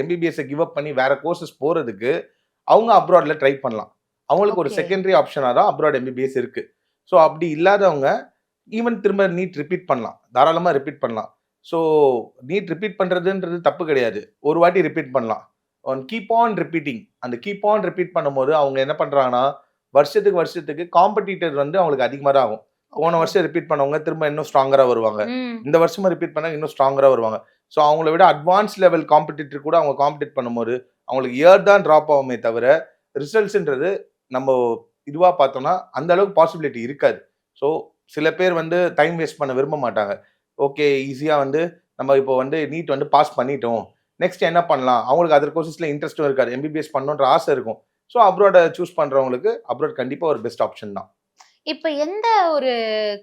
MBBS give up பண்ணி வேற courses போறதுக்கு அவங்க அப்ராட்ல ட்ரை பண்ணலாம். அவங்களுக்கு ஒரு செகண்டரி ஆப்ஷனா தான் அப்ராட் எம்பிபிஎஸ் இருக்கு. ஸோ அப்படி இல்லாதவங்க ஈவன் திரும்ப நீட் ரிப்பீட் பண்ணலாம். தாராளமா ரிப்பீட் பண்ணலாம். ஸோ நீட் ரிப்பீட் பண்றதுன்றது தப்பு கிடையாது. ஒரு வாட்டி ரிப்பீட் பண்ணலாம். Keep on repeating. அந்த கீப் ஆன் ரிப்பீட் பண்ணும்போது அவங்க என்ன பண்றாங்கன்னா, வருஷத்துக்கு காம்படிட்டர் வந்து அவங்களுக்கு அதிகமா தான் ஆகும். போன வருஷம் ரிப்பீட் பண்ணவங்க திரும்ப இன்னும் ஸ்ட்ராங்கரா வருவாங்க. இந்த வருஷமும் ரிப்பீட் பண்ணா இன்னும் ஸ்ட்ராங்கரா வருவாங்க. ஸோ அவங்கள விட அட்வான்ஸ் லெவல் காம்படிட்டர் கூட அவங்க காம்படிட் பண்ணும்போது, அவங்களுக்கு இயர் தான் டிராப் ஆகுமே தவிர, ரிசல்ட்ஸ்ன்றது நம்ம இதுவா பார்த்தோம்னா, அந்த அளவுக்கு பாசிபிலிட்டி இருக்காது. ஸோ சில பேர் வந்து டைம் வேஸ்ட் பண்ண விரும்ப மாட்டாங்க. ஓகே ஈஸியா வந்து நம்ம இப்போ வந்து நீட் வந்து பாஸ் பண்ணிட்டோம். நெக்ஸ்ட் என்ன பண்ணலாம்? அவங்களுக்கு அதர் கோர்சஸ்ல இன்ட்ரெஸ்ட்டும் இருக்காது. எம்பிபிஎஸ் பண்ணணுன்ற ஆசை இருக்கும். ஸோ அப்ராட சூஸ் பண்றவங்களுக்கு அப்ராட் கண்டிப்பா ஒரு பெஸ்ட் ஆப்ஷன் தான். இப்ப எந்த ஒரு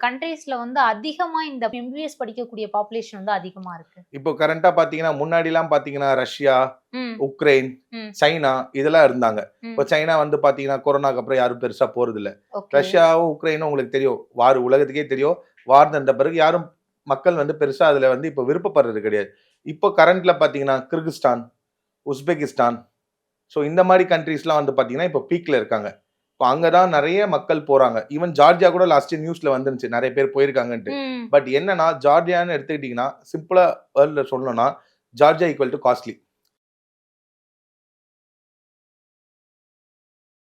கண்ட்ரீஸ்ல வந்து அதிகமா இந்த எம்பிபிஎஸ் படிக்கக்கூடிய பாப்புலேஷன் வந்து அதிகமா இருக்கு? இப்போ கரண்டா பார்த்தீங்கன்னா, முன்னாடிலாம் பார்த்தீங்கன்னா, ரஷ்யா, ம், உக்ரைன், ம், சைனா இதெல்லாம் இருந்தாங்க. இப்போ ம். சைனா வந்து பார்த்தீங்கன்னா, கொரோனாக்கு அப்புறம் யாரும் பெருசா போறதில்ல. ஓகே. ரஷ்யாவும், உக்ரைனும் உங்களுக்கு தெரியும். வார் உலகத்துக்கே தெரியும். வார் நடந்த பிறகு யாரும் மக்கள் வந்து பெருசா அதுல வந்து இப்போ விருப்பப்படுறது கிடையாது. இப்போ கரண்ட்ல பார்த்தீங்கன்னா, கிர்கிஸ்தான், உஸ்பெகிஸ்தான், ஸோ இந்த மாரி கண்ட்ரீஸ்லாம் வந்து பார்த்தீங்கன்னா, இப்போ பீக்ல இருக்காங்க. இப்போ அங்க தான் நெறைய மக்கள் போறாங்க. ஈவன் ஜார்ஜியா கூட லாஸ்ட் நியூஸ்ல வந்துருந்துச்சு. நெறைய பேர் போயிருக்காங்கன்ட்டு. ம். பட் என்னன்னா, ஜார்ஜியான்னு எடுத்துக்கிட்டீங்கன்னா, சிம்பிளா வேர்ல்ட்ல சொல்லணும்னா, ஜார்ஜியா ஈக்குவல் டூ காஸ்ட்லி.